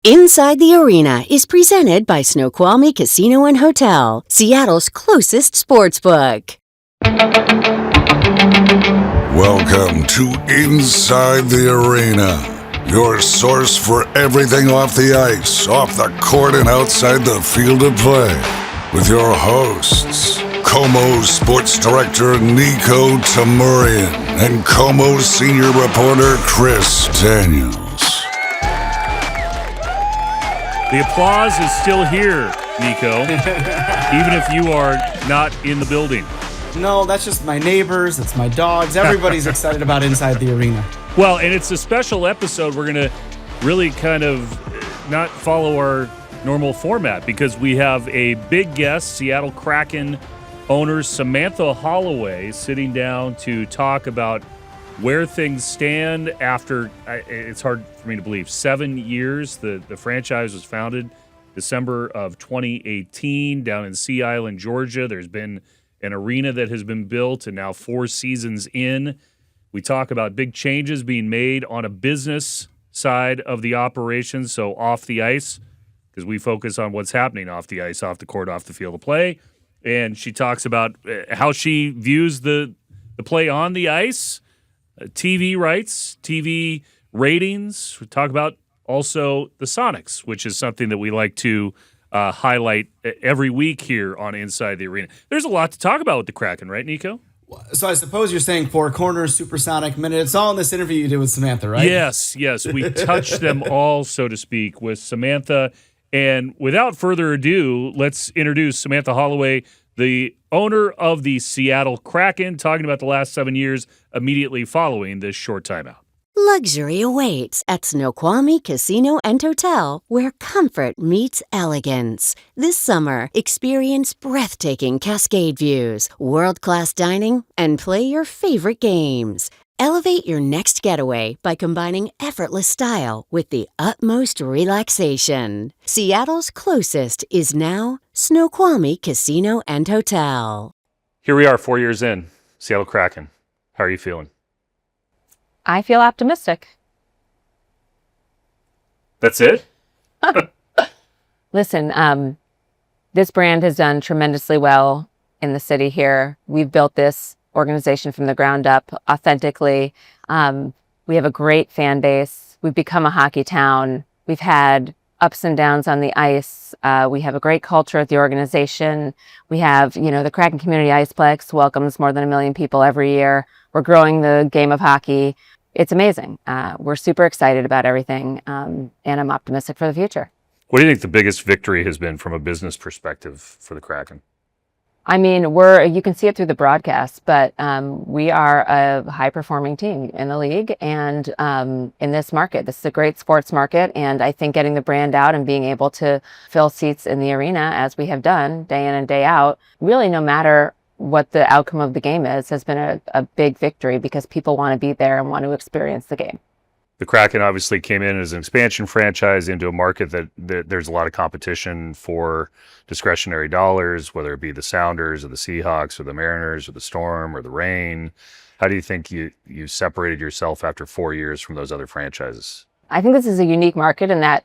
Inside the Arena is presented by Snoqualmie Casino and Hotel, Seattle's closest sportsbook. Welcome to Inside the Arena, your source for everything off the ice, off the court, and outside the field of play. With your hosts, KOMO Sports Director Nico Tamurian and KOMO Senior Reporter Chris Daniels. The applause is still here, Nico, even if you are not in the building. No, that's just my neighbors, it's my dogs. Everybody's excited about Inside the Arena. Well, and it's a special episode. We're going to really kind of not follow our normal format because we have a big guest, Seattle Kraken owner Samantha Holloway, sitting down to talk about where things stand after, it's hard for me to believe, 7 years. The franchise was founded December of 2018 down in Sea Island, Georgia. There's been an arena that has been built, and now 4 seasons in. We talk about big changes being made on a business side of the operation, so off the ice, because we focus on what's happening off the ice, off the court, off the field of play. And she talks about how she views the play on the ice, TV rights, TV ratings. We talk about also the Sonics, which is something that we like to highlight every week here on Inside the Arena. There's a lot to talk about with the Kraken, right, Nico? So I suppose you're saying Four Corners, Supersonic Minute. It's all in this interview you did with Samantha, right? Yes. We touched them all, so to speak, with Samantha. And without further ado, let's introduce Samantha Holloway, the owner of the Seattle Kraken, talking about the last 7 years immediately following this short timeout. Luxury awaits at Snoqualmie Casino and Hotel, where comfort meets elegance. This summer, experience breathtaking cascade views, world-class dining, and play your favorite games. Elevate your next getaway by combining effortless style with the utmost relaxation. Seattle's closest is now Snoqualmie Casino and Hotel. Here we are 4 years in, Seattle Kraken. How are you feeling? I feel optimistic. That's it? Listen, this brand has done tremendously well in the city here. We've built this organization from the ground up authentically. We have a great fan base. We've become a hockey town. We've had ups and downs on the ice. We have a great culture at the organization. We have, the Kraken Community Iceplex welcomes more than 1 million people every year. We're growing the game of hockey. It's amazing. We're super excited about everything, and I'm optimistic for the future. What do you think the biggest victory has been from a business perspective for the Kraken? I mean, you can see it through the broadcast, but we are a high-performing team in the league and in this market. This is a great sports market, and I think getting the brand out and being able to fill seats in the arena, as we have done day in and day out, really no matter what the outcome of the game is, has been a big victory because people want to be there and want to experience the game. The Kraken obviously came in as an expansion franchise into a market that there's a lot of competition for discretionary dollars, whether it be the Sounders or the Seahawks or the Mariners or the Storm or the Reign. How do you think you separated yourself after 4 years from those other franchises? I think this is a unique market in that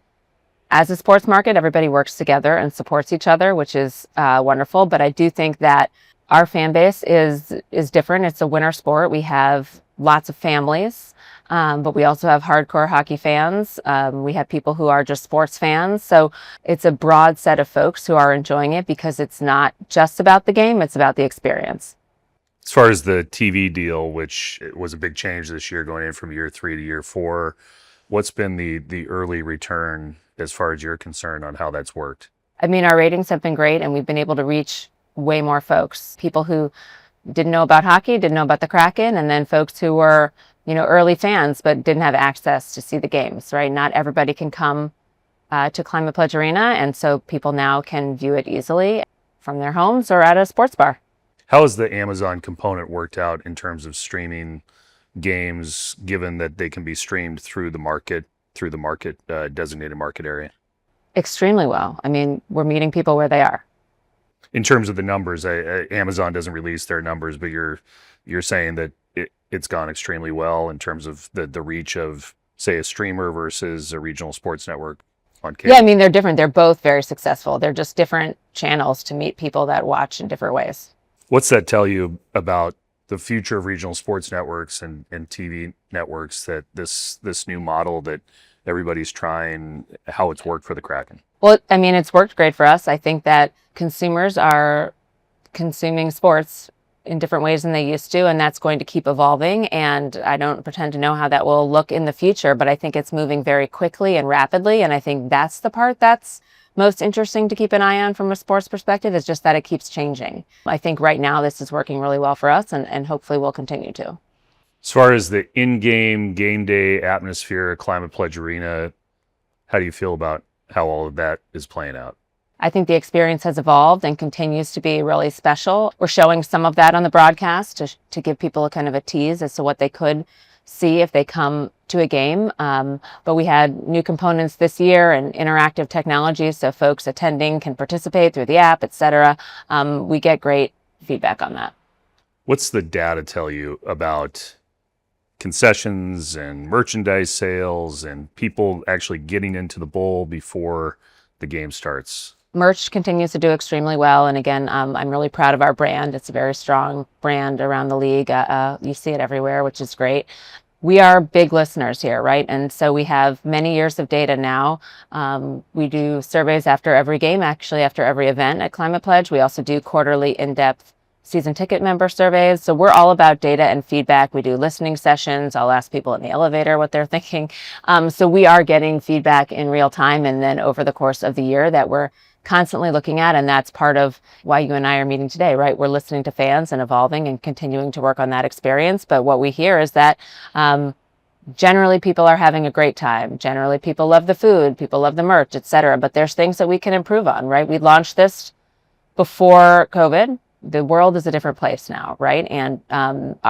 as a sports market, everybody works together and supports each other, which is wonderful. But I do think that our fan base is different. It's a winter sport. We have lots of families. But we also have hardcore hockey fans. We have people who are just sports fans. So it's a broad set of folks who are enjoying it because it's not just about the game, it's about the experience. As far as the TV deal, which was a big change this year going in from year 3 to year 4, what's been the early return as far as you're concerned on how that's worked? I mean, our ratings have been great and we've been able to reach way more folks. People who didn't know about hockey, didn't know about the Kraken, and then folks who were early fans, but didn't have access to see the games, right? Not everybody can come to Climate Pledge Arena, and so people now can view it easily from their homes or at a sports bar. How has the Amazon component worked out in terms of streaming games, given that they can be streamed through the market, designated market area? Extremely well. I mean, we're meeting people where they are. In terms of the numbers, Amazon doesn't release their numbers, but you're saying that it's gone extremely well in terms of the reach of, say, a streamer versus a regional sports network. on cable. Yeah, I mean, they're different. They're both very successful. They're just different channels to meet people that watch in different ways. What's that tell you about the future of regional sports networks and TV networks, that this new model that everybody's trying, how it's worked for the Kraken? Well, I mean, it's worked great for us. I think that consumers are consuming sports in different ways than they used to, and that's going to keep evolving. And I don't pretend to know how that will look in the future, but I think it's moving very quickly and rapidly. And I think that's the part that's most interesting to keep an eye on from a sports perspective, is just that it keeps changing. I think right now this is working really well for us, and hopefully will continue to. As far as the in-game game day atmosphere, Climate Pledge Arena, how do you feel about how all of that is playing out? I think the experience has evolved and continues to be really special. We're showing some of that on the broadcast to give people a kind of a tease as to what they could see if they come to a game. But we had new components this year and interactive technology, so folks attending can participate through the app, etc. We get great feedback on that. What's the data tell you about concessions and merchandise sales and people actually getting into the bowl before the game starts? Merch continues to do extremely well. And again, I'm really proud of our brand. It's a very strong brand around the league. You see it everywhere, which is great. We are big listeners here, right? And so we have many years of data now. We do surveys after every game, actually after every event at Climate Pledge. We also do quarterly in-depth season ticket member surveys. So we're all about data and feedback. We do listening sessions. I'll ask people in the elevator what they're thinking. So we are getting feedback in real time, and then over the course of the year that we're constantly looking at. And that's part of why you and I are meeting today, right? We're listening to fans and evolving and continuing to work on that experience. But what we hear is that generally people are having a great time. Generally people love the food, people love the merch, etc. But there's things that we can improve on, right? We launched this before COVID. The world is a different place now, right? And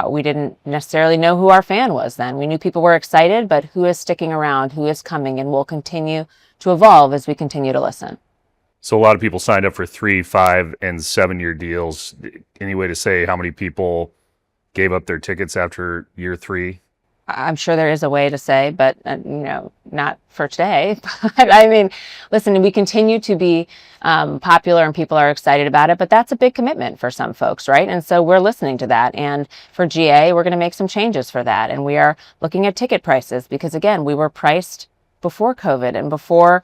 we didn't necessarily know who our fan was then. We knew people were excited, but who is sticking around, who is coming, and will continue to evolve as we continue to listen. So a lot of people signed up for 3, 5, and 7-year deals. Any way to say how many people gave up their tickets after year 3? I'm sure there is a way to say, but not for today. But I mean, listen, we continue to be popular and people are excited about it, but that's a big commitment for some folks, right? And so we're listening to that. And for GA, we're going to make some changes for that. And we are looking at ticket prices because, again, we were priced before COVID and before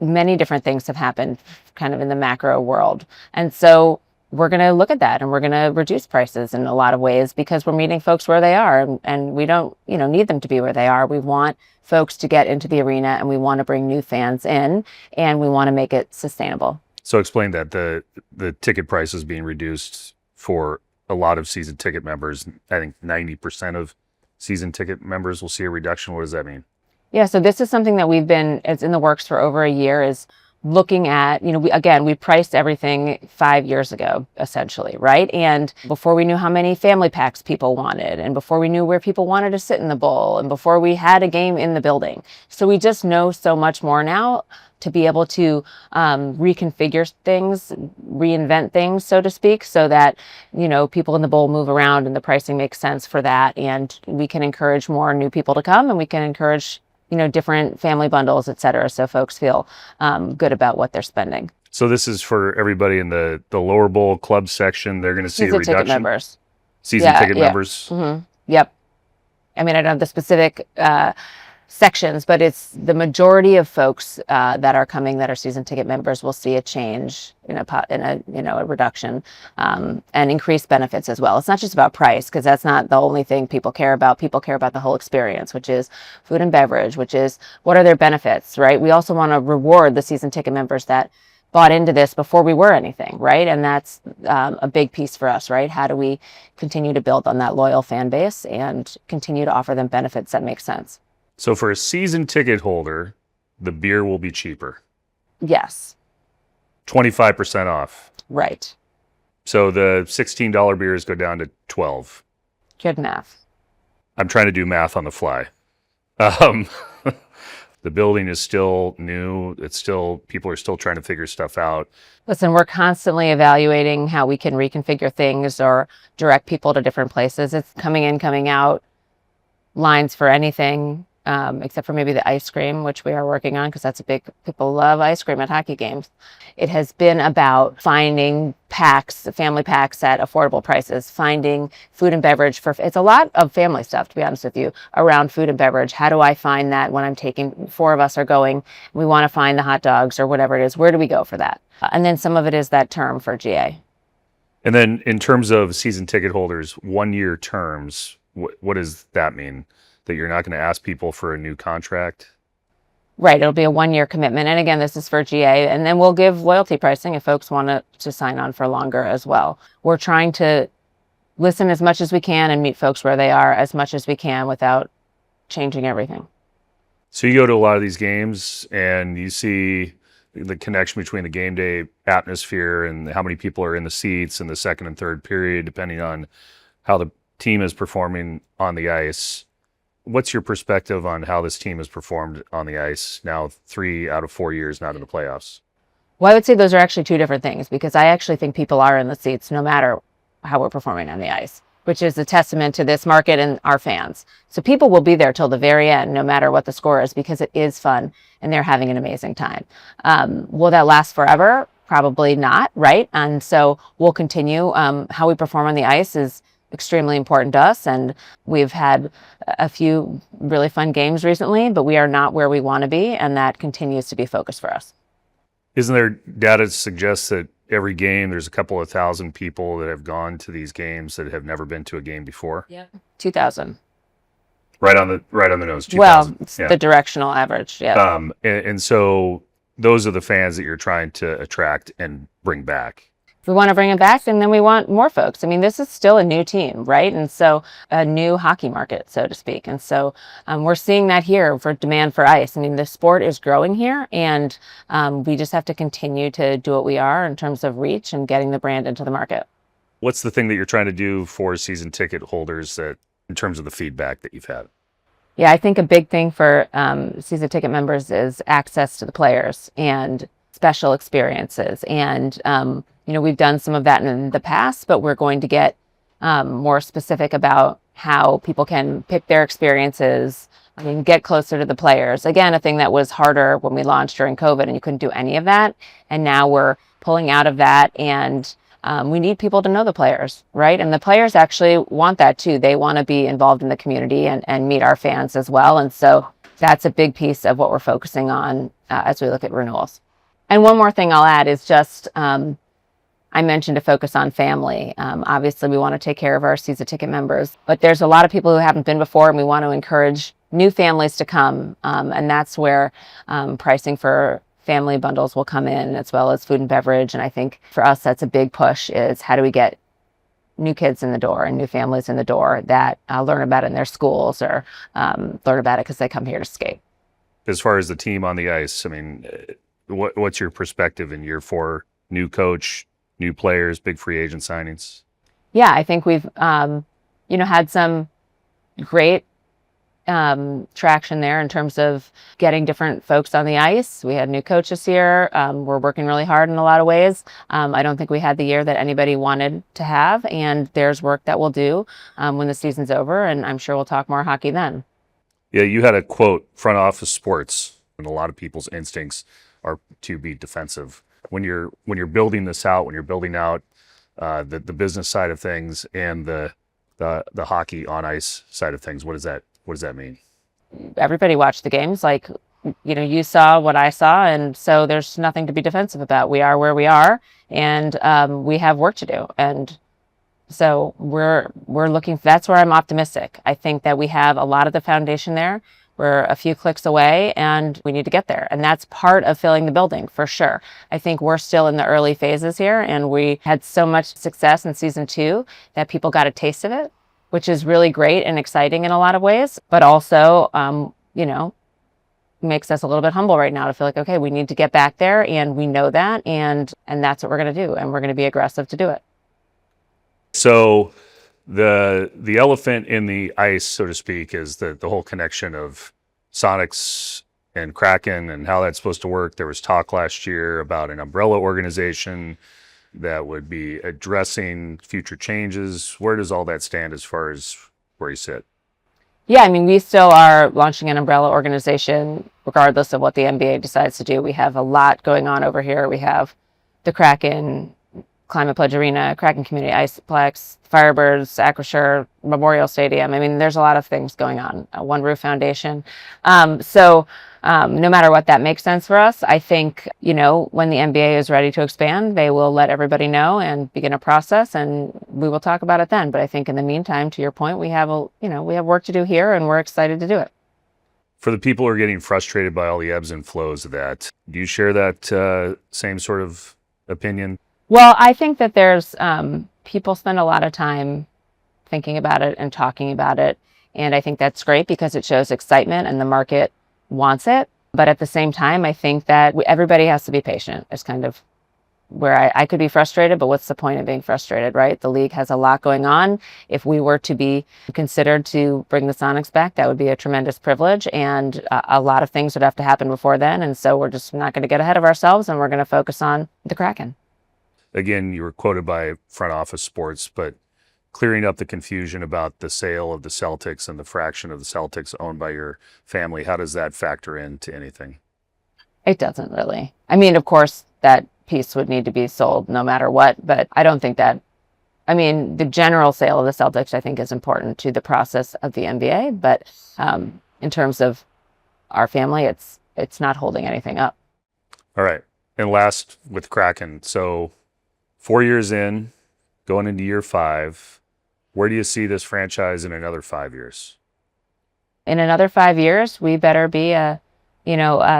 many different things have happened kind of in the macro world. And so we're going to look at that and we're going to reduce prices in a lot of ways because we're meeting folks where they are, and we don't, need them to be where they are. We want folks to get into the arena, and we want to bring new fans in, and we want to make it sustainable. So explain that the ticket price is being reduced for a lot of season ticket members. I think 90% of season ticket members will see a reduction. What does that mean? Yeah, so this is something that it's in the works for over a year, is looking at, we priced everything 5 years ago, essentially, right? And before we knew how many family packs people wanted, and before we knew where people wanted to sit in the bowl, and before we had a game in the building. So we just know so much more now to be able to reconfigure things, reinvent things, so to speak, so that, people in the bowl move around and the pricing makes sense for that. And we can encourage more new people to come, and we can encourage different family bundles, et cetera, so folks feel good about what they're spending. So this is for everybody in the lower bowl club section. They're going to see a reduction? Season ticket members. Season ticket members? Mm-hmm. Yep. I mean, I don't have the specific sections, but it's the majority of folks that are coming that are season ticket members will see a change in a reduction and increased benefits as well. It's not just about price, because that's not the only thing people care about. People care about the whole experience, which is food and beverage, which is what are their benefits, right? We also want to reward the season ticket members that bought into this before we were anything, right? And that's a big piece for us, right? How do we continue to build on that loyal fan base and continue to offer them benefits that make sense? So for a season ticket holder, the beer will be cheaper. Yes. 25% off. Right. So the $16 beers go down to $12. Good math. I'm trying to do math on the fly. The building is still new. People are still trying to figure stuff out. Listen, we're constantly evaluating how we can reconfigure things or direct people to different places. It's coming in, coming out, lines for anything, except for maybe the ice cream, which we are working on because people love ice cream at hockey games. It has been about finding packs, family packs at affordable prices, finding food and beverage it's a lot of family stuff, to be honest with you, around food and beverage. How do I find that when I'm taking, 4 of us are going, we want to find the hot dogs or whatever it is, where do we go for that? And then some of it is that term for GA. And then in terms of season ticket holders, 1-year terms, what does that mean? That you're not going to ask people for a new contract? Right. It'll be a 1-year commitment. And again, this is for GA. And then we'll give loyalty pricing if folks want to sign on for longer as well. We're trying to listen as much as we can and meet folks where they are as much as we can without changing everything. So you go to a lot of these games and you see the connection between the game day atmosphere and how many people are in the seats in the second and third period, depending on how the team is performing on the ice. What's your perspective on how this team has performed on the ice now 3 out of 4 years not in the playoffs? Well, I would say those are actually 2 different things because I actually think people are in the seats no matter how we're performing on the ice, which is a testament to this market and our fans. So people will be there till the very end, no matter what the score is, because it is fun and they're having an amazing time. Will that last forever? Probably not, right? And so we'll continue. How we perform on the ice is extremely important to us, and we've had a few really fun games recently, but we are not where we want to be, and that continues to be focus for us. Isn't there data to suggest that every game there's a couple of thousand people that have gone to these games that have never been to a game before? Yeah, 2,000. Right on the nose. 2,000. Well, it's the directional average. Yeah. And so those are the fans that you're trying to attract and bring back. If we want to bring them back, and then we want more folks. I mean, this is still a new team, right? And so a new hockey market, so to speak. And so we're seeing that here for demand for ice. I mean, the sport is growing here, and we just have to continue to do what we are in terms of reach and getting the brand into the market. What's the thing that you're trying to do for season ticket holders that, in terms of the feedback that you've had? Yeah, I think a big thing for season ticket members is access to the players and special experiences. And we've done some of that in the past, but we're going to get more specific about how people can pick their experiences. I mean, get closer to the players. Again, a thing that was harder when we launched during COVID and you couldn't do any of that. And now we're pulling out of that, and we need people to know the players, right? And the players actually want that too. They want to be involved in the community and meet our fans as well. And so that's a big piece of what we're focusing on as we look at renewals. And one more thing I'll add is just, I mentioned to focus on family. Obviously, we want to take care of our season ticket members, but there's a lot of people who haven't been before, and we want to encourage new families to come. And that's where pricing for family bundles will come in, as well as food and beverage. And I think for us, that's a big push, is how do we get new kids in the door and new families in the door that learn about it in their schools or learn about it because they come here to skate. As far as the team on the ice, I mean, what's your perspective in year 4? New coach, new players, big free agent signings? Yeah, I think we've, had some great traction there in terms of getting different folks on the ice. We had new coaches here. We're working really hard in a lot of ways. I don't think we had the year that anybody wanted to have, and there's work that we'll do when the season's over, and I'm sure we'll talk more hockey then. Yeah, you had a quote, front office sports, and a lot of people's instincts are to be defensive. When you're building this out, when you're building out the business side of things and the hockey on ice side of things, what does that mean? Everybody watched the games. Like, you saw what I saw, and so there's nothing to be defensive about. We are where we are, and we have work to do. And so we're looking. That's where I'm optimistic. I think that we have a lot of the foundation there. We're a few clicks away, and we need to get there. And that's part of filling the building, for sure. I think we're still in the early phases here, and we had so much success in season 2 that people got a taste of it, which is really great and exciting in a lot of ways, but also, makes us a little bit humble right now to feel like, okay, we need to get back there, and we know that, and that's what we're going to do, and we're going to be aggressive to do it. So the elephant in the ice, so to speak, is the whole connection of Sonics and Kraken and how that's supposed to work. There was talk last year about an umbrella organization that would be addressing future changes. Where does all that stand as far as where you sit? Yeah, I mean, we still are launching an umbrella organization regardless of what the NBA decides to do. We have a lot going on over here. We have the Kraken Climate Pledge Arena, Kraken Community Iceplex, Firebirds, Acrisure, Memorial Stadium. I mean, there's a lot of things going on. One Roof Foundation. No matter what, that makes sense for us. I think, when the NBA is ready to expand, they will let everybody know and begin a process, and we will talk about it then. But I think in the meantime, to your point, we have work to do here, and we're excited to do it. For the people who are getting frustrated by all the ebbs and flows of that, do you share that same sort of opinion? Well, I think that there's people spend a lot of time thinking about it and talking about it. And I think that's great because it shows excitement and the market wants it. But at the same time, I think that everybody has to be patient. It's kind of where I could be frustrated, but what's the point of being frustrated, right? The league has a lot going on. If we were to be considered to bring the Sonics back, that would be a tremendous privilege. And a lot of things would have to happen before then. And so we're just not going to get ahead of ourselves, and we're going to focus on the Kraken. Again, you were quoted by Front Office Sports, but clearing up the confusion about the sale of the Celtics and the fraction of the Celtics owned by your family, how does that factor into anything? It doesn't really. I mean, of course, that piece would need to be sold no matter what, but I don't think that, the general sale of the Celtics, I think, is important to the process of the NBA, but in terms of our family, it's not holding anything up. All right. And last with Kraken. So 4 years in, going into year 5, where do you see this franchise in another 5 years? In another 5 years, we better be a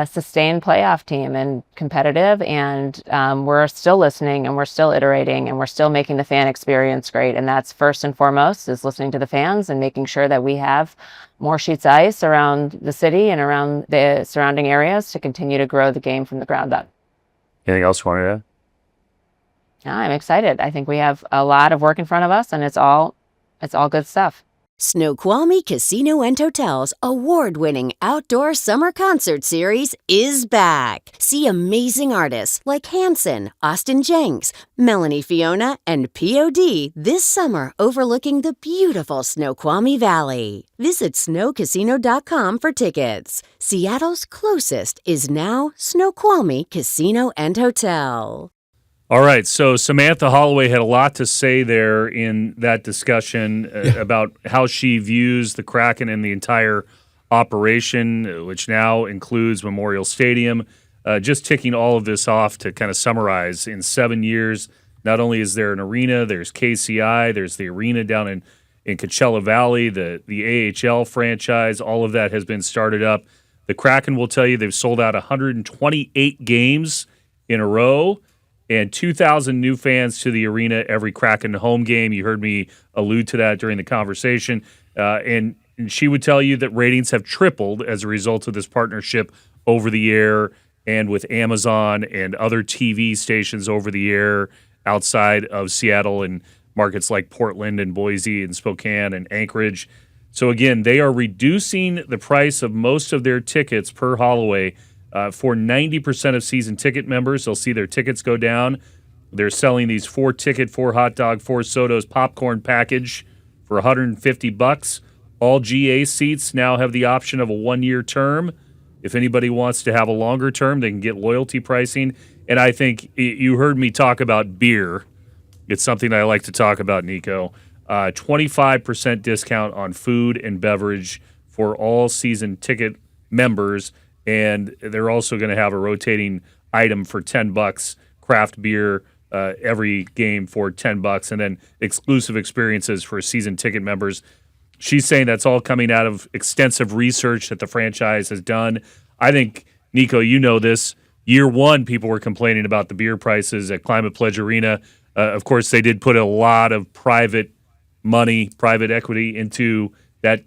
sustained playoff team and competitive. And we're still listening, and we're still iterating, and we're still making the fan experience great. And that's first and foremost, is listening to the fans and making sure that we have more sheets of ice around the city and around the surrounding areas to continue to grow the game from the ground up. Anything else you wanted to add? I'm excited. I think we have a lot of work in front of us, and it's all good stuff. Snoqualmie Casino and Hotel's award-winning outdoor summer concert series is back. See amazing artists like Hanson, Austin Jenks, Melanie Fiona, and POD this summer overlooking the beautiful Snoqualmie Valley. Visit snowcasino.com for tickets. Seattle's closest is now Snoqualmie Casino and Hotel. All right, so Samantha Holloway had a lot to say there in that discussion about how she views the Kraken and the entire operation, which now includes Memorial Stadium. Just ticking all of this off to kind of summarize, in 7 years, not only is there an arena, there's KCI, there's the arena down in Coachella Valley, the AHL franchise, all of that has been started up. The Kraken will tell you they've sold out 128 games in a row, and 2,000 new fans to the arena every Kraken home game. You heard me allude to that during the conversation. And she would tell you that ratings have tripled as a result of this partnership over the air and with Amazon and other TV stations over the air outside of Seattle and markets like Portland and Boise and Spokane and Anchorage. So again, they are reducing the price of most of their tickets per Holloway. For 90% of season ticket members, they'll see their tickets go down. They're selling these 4-ticket, 4 hot dog, 4 sodas popcorn package for $150. All GA seats now have the option of a 1-year term. If anybody wants to have a longer term, they can get loyalty pricing. And I think you heard me talk about beer. It's something I like to talk about, Nico. 25% discount on food and beverage for all season ticket members. And they're also going to have a rotating item for $10, craft beer every game for $10, and then exclusive experiences for season ticket members. She's saying that's all coming out of extensive research that the franchise has done. I think, Nico, you know this. Year 1, people were complaining about the beer prices at Climate Pledge Arena. Of course, they did put a lot of private money, private equity into that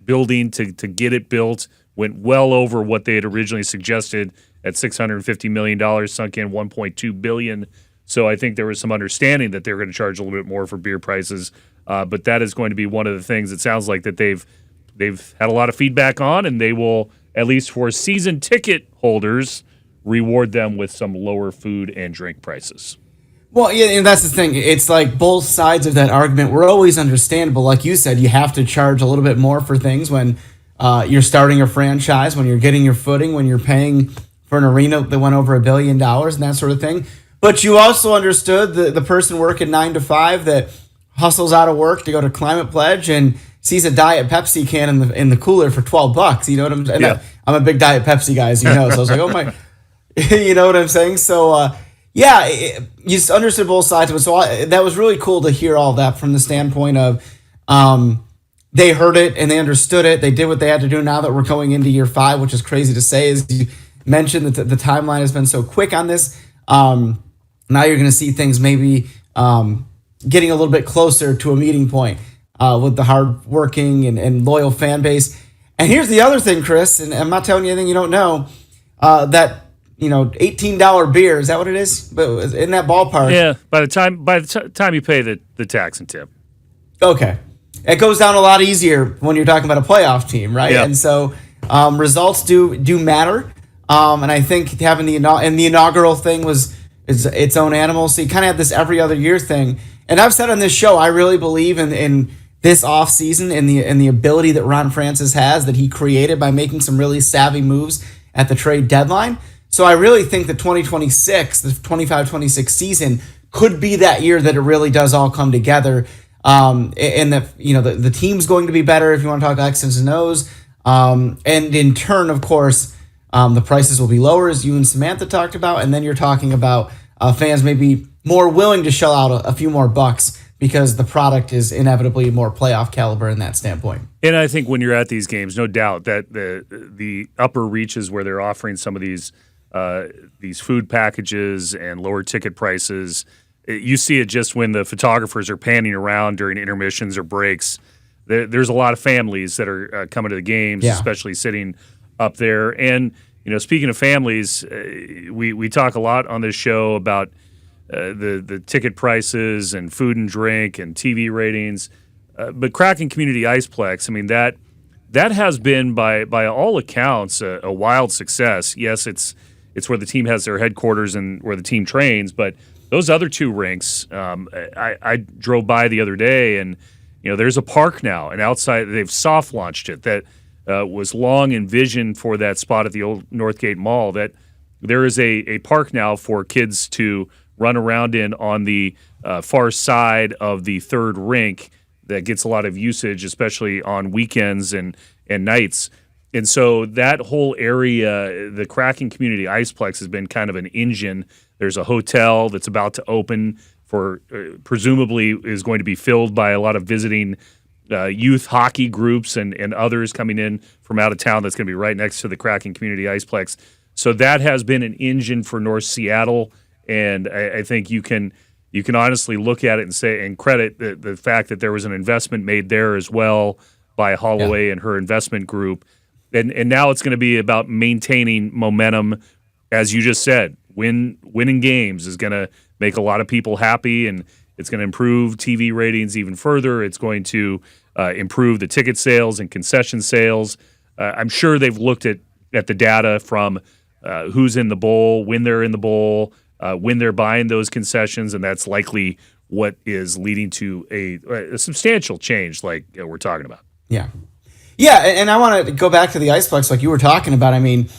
building to get it built. Went well over what they had originally suggested at $650 million, sunk in $1.2 billion. So I think there was some understanding that they were going to charge a little bit more for beer prices. But that is going to be one of the things it sounds like that they've had a lot of feedback on, and they will, at least for season ticket holders, reward them with some lower food and drink prices. Well, yeah, and that's the thing. It's like both sides of that argument were always understandable. Like you said, you have to charge a little bit more for things when you're starting a franchise, when you're getting your footing, when you're paying for an arena that went over $1 billion and that sort of thing. But you also understood the person working 9 to 5 that hustles out of work to go to Climate Pledge and sees a Diet Pepsi can in the cooler for $12. You know what I'm saying? Yeah. I'm a big Diet Pepsi guy, as you know. So I was like, oh my, you know what I'm saying? So, you understood both sides of it. So that was really cool to hear all that from the standpoint of they heard it and they understood it. They did what they had to do. Now that we're going into year 5, which is crazy to say, as you mentioned, that the timeline has been so quick on this. Now you're going to see things maybe getting a little bit closer to a meeting point with the hardworking and loyal fan base. And here's the other thing, Chris, and I'm not telling you anything you don't know, that $18 beer, is that what it is? But in that ballpark. Yeah, by the time you pay the tax and tip. Okay. It goes down a lot easier when you're talking about a playoff team, right? Yeah. And so results do matter. And I think having the inaugural thing is its own animal. So you kind of have this every other year thing. And I've said on this show, I really believe in this offseason and the ability that Ron Francis has that he created by making some really savvy moves at the trade deadline. So I really think the 2026, the 25-26 season could be that year that it really does all come together. And that, the team's going to be better if you want to talk X's and O's. And in turn, of course, the prices will be lower, as you and Samantha talked about. And then you're talking about fans maybe more willing to shell out a few more bucks because the product is inevitably more playoff caliber in that standpoint. And I think when you're at these games, no doubt that the upper reaches where they're offering some of these food packages and lower ticket prices, you see it just when the photographers are panning around during intermissions or breaks. There's a lot of families that are coming to the games, especially sitting up there. And speaking of families, we talk a lot on this show about the ticket prices and food and drink and TV ratings. But Kraken Community Iceplex, I mean, that has been by all accounts a wild success. Yes, it's where the team has their headquarters and where the team trains, but those other 2 rinks, I drove by the other day, and there's a park now, and outside they've soft launched it that was long envisioned for that spot at the old Northgate Mall. That there is a park now for kids to run around in on the far side of the 3rd rink that gets a lot of usage, especially on weekends and nights. And so that whole area, the Kraken Community Iceplex, has been kind of an engine. There's a hotel that's about to open for presumably is going to be filled by a lot of visiting youth hockey groups and others coming in from out of town. That's going to be right next to the Kraken Community Iceplex. So that has been an engine for North Seattle, and I think you can honestly look at it and say and credit the fact that there was an investment made there as well by Holloway and her investment group. And now it's going to be about maintaining momentum, as you just said. Winning games is going to make a lot of people happy, and it's going to improve TV ratings even further. It's going to improve the ticket sales and concession sales. I'm sure they've looked at the data from who's in the bowl, when they're in the bowl, when they're buying those concessions, and that's likely what is leading to a substantial change like we're talking about. Yeah. Yeah, and I want to go back to the Iceplex like you were talking about. I mean,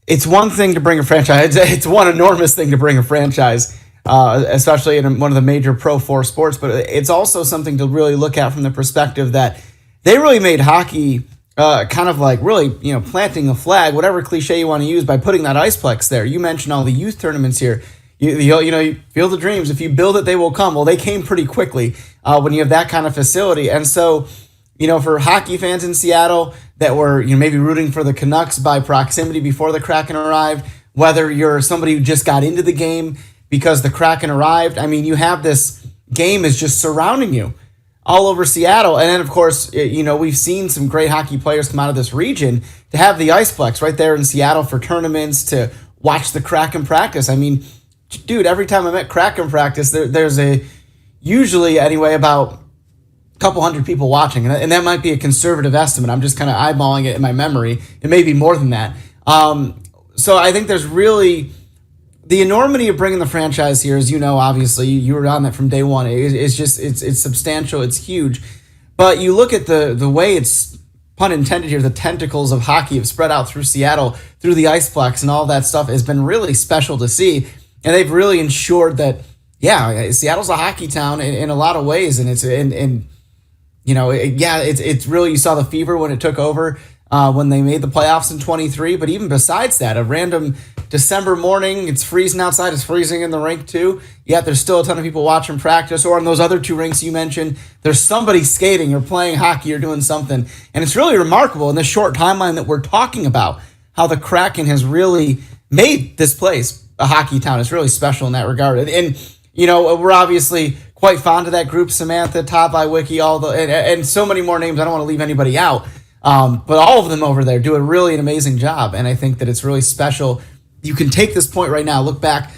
it's one thing to bring a franchise. It's one enormous thing to bring a franchise, especially in one of the major Pro 4 sports. But it's also something to really look at from the perspective that they really made hockey kind of like really, planting a flag, whatever cliche you want to use, by putting that Iceplex there. You mentioned all the youth tournaments here. You Field of Dreams. If you build it, they will come. Well, they came pretty quickly when you have that kind of facility. And so, for hockey fans in Seattle that were maybe rooting for the Canucks by proximity before the Kraken arrived, whether you're somebody who just got into the game because the Kraken arrived, I mean, you have this game is just surrounding you all over Seattle. And then, of course, we've seen some great hockey players come out of this region to have the Iceplex right there in Seattle for tournaments, to watch the Kraken practice. I mean, dude, every time I'm at Kraken practice, there's usually anyway about couple hundred people watching, and that might be a conservative estimate. I'm just kind of eyeballing it in my memory. It may be more than that. So I think there's really the enormity of bringing the franchise here, as you know, obviously you were on that from day one. It's substantial. It's huge. But you look at the way it's, pun intended here, the tentacles of hockey have spread out through Seattle, through the Iceplex, and all that stuff has been really special to see. And they've really ensured that, Seattle's a hockey town in a lot of ways. And it's really, you saw the fever when it took over when they made the playoffs in 23. But even besides that, a random December morning, it's freezing outside, it's freezing in the rink too. Yet there's still a ton of people watching practice, or on those other two rinks you mentioned, there's somebody skating or playing hockey or doing something. And it's really remarkable in this short timeline that we're talking about how the Kraken has really made this place a hockey town. It's really special in that regard. And we're obviously quite fond of that group, Samantha, Top by Wiki, and so many more names. I don't want to leave anybody out. But all of them over there do a really an amazing job. And I think that it's really special. You can take this point right now, look back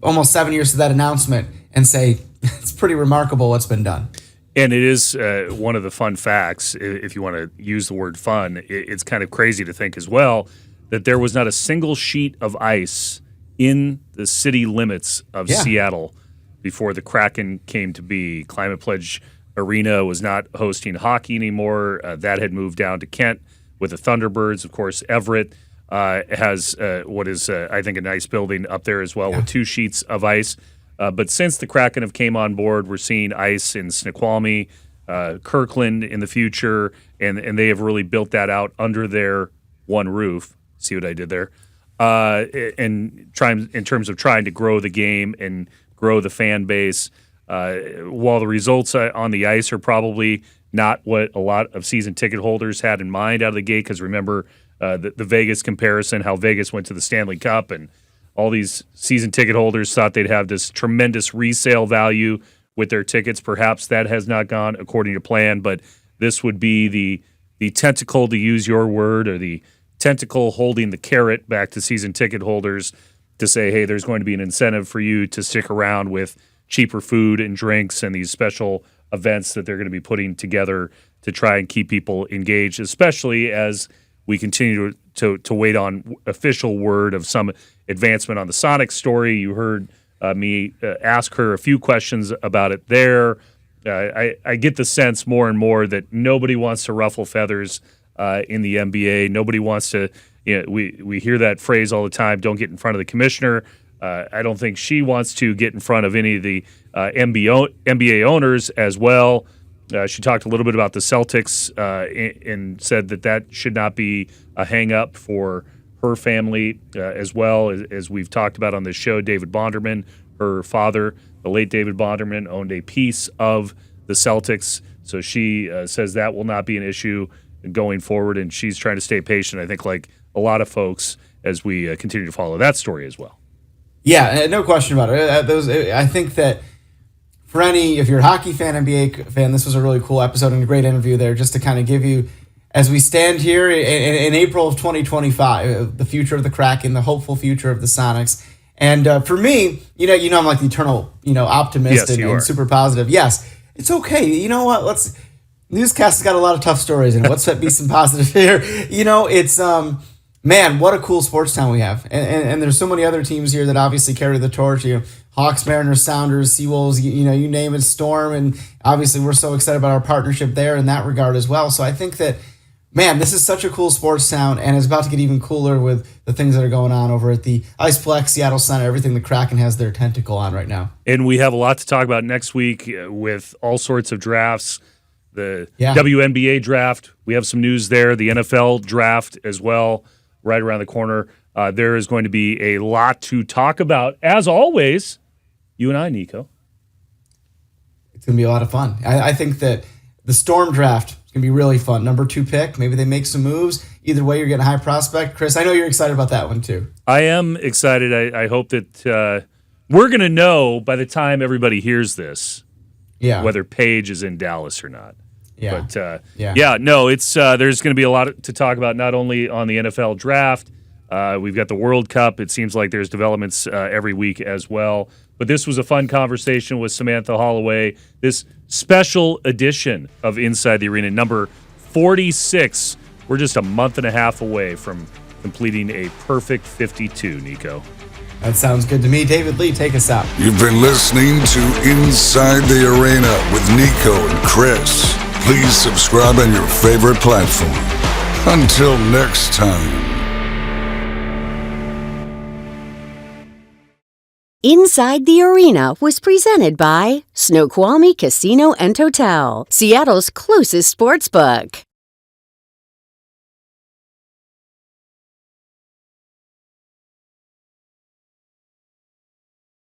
almost 7 years to that announcement and say, it's pretty remarkable what's been done. And it is one of the fun facts, if you want to use the word fun. It's kind of crazy to think as well that there was not a single sheet of ice in the city limits of Seattle before the Kraken came to be. Climate Pledge Arena was not hosting hockey anymore. That had moved down to Kent with the Thunderbirds. Of course, Everett has what is, I think, a nice building up there as well with 2 sheets of ice. But since the Kraken have came on board, we're seeing ice in Snoqualmie, Kirkland in the future, and they have really built that out under their one roof. See what I did there? And trying in terms of trying to grow the game and grow the fan base. While the results on the ice are probably not what a lot of season ticket holders had in mind out of the gate, because remember the Vegas comparison, how Vegas went to the Stanley Cup, and all these season ticket holders thought they'd have this tremendous resale value with their tickets. Perhaps that has not gone according to plan, but this would be the tentacle, to use your word, or the tentacle holding the carrot back to season ticket holders to say, hey, there's going to be an incentive for you to stick around with cheaper food and drinks and these special events that they're going to be putting together to try and keep people engaged, especially as we continue to wait on official word of some advancement on the Sonics story. You heard me ask her a few questions about it there. I get the sense more and more that nobody wants to ruffle feathers in the NBA. Nobody wants to, we hear that phrase all the time, don't get in front of the commissioner. I don't think she wants to get in front of any of the NBA owners as well. She talked a little bit about the Celtics and said that should not be a hang-up for her family as well. As we've talked about on this show, David Bonderman, her father, the late David Bonderman, owned a piece of the Celtics. So she says that will not be an issue going forward, and she's trying to stay patient, I think, like a lot of folks, as we continue to follow that story as well. Yeah, no question about it. I think that for if you're a hockey fan, NBA fan, this was a really cool episode and a great interview there, just to kind of give you, as we stand here in April of 2025, the future of the Kraken, the hopeful future of the Sonics. And for me, I'm like the eternal, optimist and super positive. Yes, it's okay. You know what? Newscast has got a lot of tough stories in it. Let's be some positive here. It's man, what a cool sports town we have. And there's so many other teams here that obviously carry the torch. Hawks, Mariners, Sounders, Seawolves, you name it, Storm. And obviously we're so excited about our partnership there in that regard as well. So I think that, man, this is such a cool sports town, and it's about to get even cooler with the things that are going on over at the Iceplex, Seattle Center, everything the Kraken has their tentacle on right now. And we have a lot to talk about next week with all sorts of drafts. The WNBA draft, we have some news there. The NFL draft as well, right around the corner. There is going to be a lot to talk about, as always. You and I, Nico. It's going to be a lot of fun. I think that the Storm draft is going to be really fun. Number 2 pick. Maybe they make some moves. Either way, you're getting a high prospect. Chris, I know you're excited about that one, too. I am excited. I hope that we're going to know by the time everybody hears this whether Paige is in Dallas or not. Yeah. But, it's there's going to be a lot to talk about, not only on the NFL draft. We've got the World Cup. It seems like there's developments every week as well. But this was a fun conversation with Samantha Holloway. This special edition of Inside the Arena, number 46. We're just a month and a half away from completing a perfect 52, Nico. That sounds good to me. David Lee, take us out. You've been listening to Inside the Arena with Nico and Chris. Please subscribe on your favorite platform. Until next time. Inside the Arena was presented by Snoqualmie Casino and Hotel, Seattle's closest sports book.